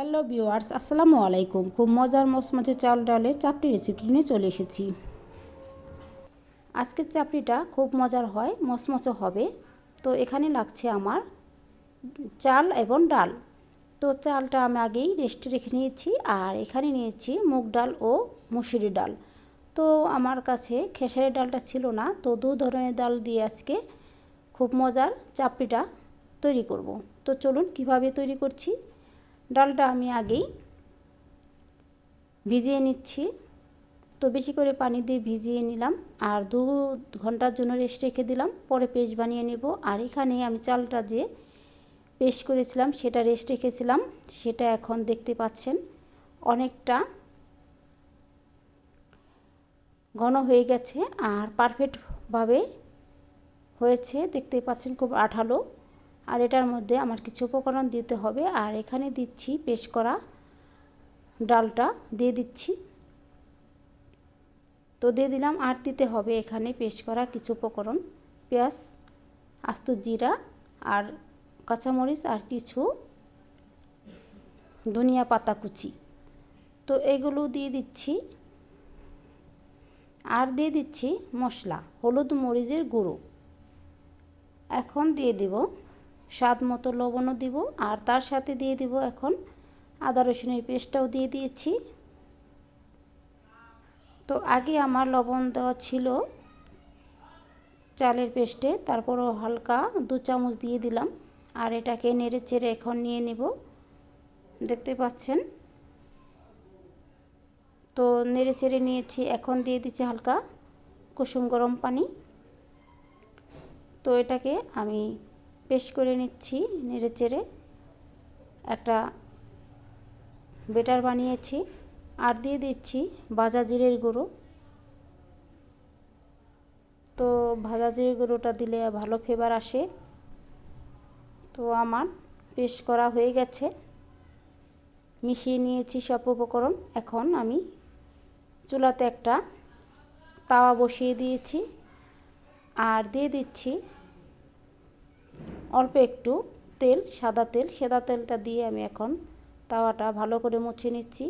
Hello viewers, আসসালামু আলাইকুম। খুব মজার মচমচে চাল ডালের চাপড়ি রেসিপি নিয়ে চলে এসেছি। আজকের চাপড়িটা খুব মজার হয়, মচমচে হবে। তো এখানে লাগছে আমার চাল এবং ডাল। তো চালটা আমি আগেই রেস্টে রেখে নিয়েছি, আর এখানে নিয়েছি মুগ ডাল ও মুসুরি ডাল। তো আমার কাছে খেসারি ডালটা ছিল না, তো দু ধরনের ডাল দিয়ে আজকে খুব মজার চাপড়িটা তৈরি করব। তো চলুন কিভাবে তৈরি করছি। ডালটা আমি আগেই ভিজিয়ে নিচ্ছি। তো বেশি করে পানি দিয়ে ভিজিয়ে নিলাম, আর 2 ঘন্টার জন্য রেস্ট রেখে দিলাম। পরে পেস্ট বানিয়ে নেব। আর এখানে আমি চালটা যে পেস্ট করেছিলাম সেটা রেস্ট রেখেছিলাম, সেটা এখন দেখতে পাচ্ছেন অনেকটা ঘন হয়ে গেছে আর পারফেক্টভাবে হয়েছে। দেখতে পাচ্ছেন খুব আঠালো। আর এটার মধ্যে আমার কিছু উপকরণ দিতে হবে, আর এখানে দিচ্ছি পেস্ট করা ডালটা দিয়ে দিচ্ছি। তো দিয়ে দিলাম, আর দিতে হবে এখানে পেস্ট করা কিছু উপকরণ, পেঁয়াজ, আস্ত জিরা আর কাঁচামরিচ, আর কিছু ধনিয়া পাতা কুচি। তো এগুলো দিয়ে দিচ্ছি। আর দিয়ে দিচ্ছি মশলা, হলুদ মরিচের গুঁড়ো। এখন দিয়ে দেব স্বাদ মতো লবণও দিব, আর তার সাথে দিয়ে দিব এখন আদা রসুনের পেস্টটাও দিয়ে দিয়েছি। তো আগে আমার লবণ দেওয়া ছিল চালের পেস্টে, তারপরও হালকা 2 চামচ দিয়ে দিলাম। আর এটাকে নেড়ে চেড়ে এখন নিয়ে নেব। দেখতে পাচ্ছেন তো নেড়ে চেড়ে নিয়েছি। এখন দিয়ে দিচ্ছি হালকা কুসুম গরম পানি। তো এটাকে আমি পেস্ট করে নিচ্ছি নেড়ে চেড়ে, একটা বেটার বানিয়েছি। আর দিয়ে দিচ্ছি ভাজা জিরের গুঁড়ো। তো ভাজা জিরের গুঁড়োটা দিলে ভালো ফ্লেভার আসে। তো আমার পেস্ট করা হয়ে গেছে, মিশিয়ে নিয়েছি সব উপকরণ। এখন আমি চুলাতে একটা তাওয়া বসিয়ে দিয়েছি, আর দিয়ে দিচ্ছি অল্প একটু তেল, সাদা তেল। সাদা তেলটা দিয়ে আমি এখন তাওয়াটা ভালো করে মুছে নিচ্ছি।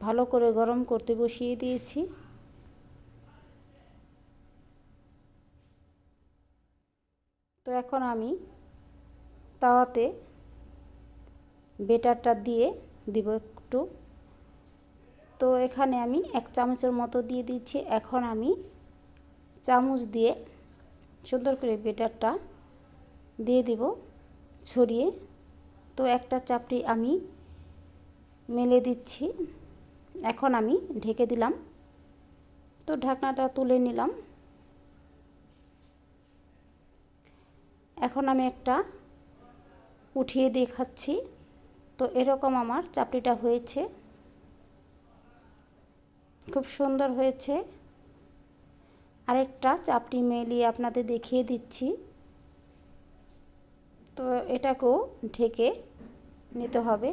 ভালো করে গরম করতে বসিয়ে দিয়েছি। তো এখন আমি তাওয়াতে বেটারটা দিয়ে দিব একটু। তো এখানে আমি 1 চামচের মতো দিয়ে দিচ্ছি। এখন আমি চামচ দিয়ে সুন্দর করে বেটারটা দিয়ে দিব ছড়িয়ে। তো একটা চাপড়ি আমি মেলে দিচ্ছি। এখন আমি ঢেকে দিলাম। তো ঢাকনাটা তুলে নিলাম। এখন আমি একটা উঠিয়ে দেখাচ্ছি। তো এরকম আমার চাপড়িটা হয়েছে, খুব সুন্দর হয়েছে। আরেকটা চাপড়ি মেলিয়ে আপনাদের দেখিয়ে দিচ্ছি। তো এটাকেও ঢেকে নিতে হবে।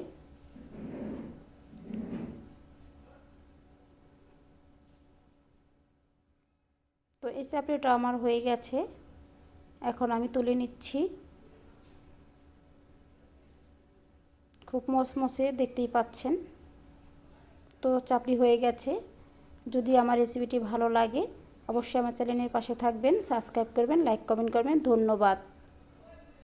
তো এই চাপড়িটা আমার হয়ে গেছে, এখন আমি তুলে নিচ্ছি। খুব মচমচে, দেখতেই পাচ্ছেন। তো চাপড়ি হয়ে গেছে। যদি আমার রেসিপিটি ভালো লাগে অবশ্যই আমার চ্যানেলের পাশে থাকবেন, সাবস্ক্রাইব করবেন, লাইক কমেন্ট করবেন। ধন্যবাদ।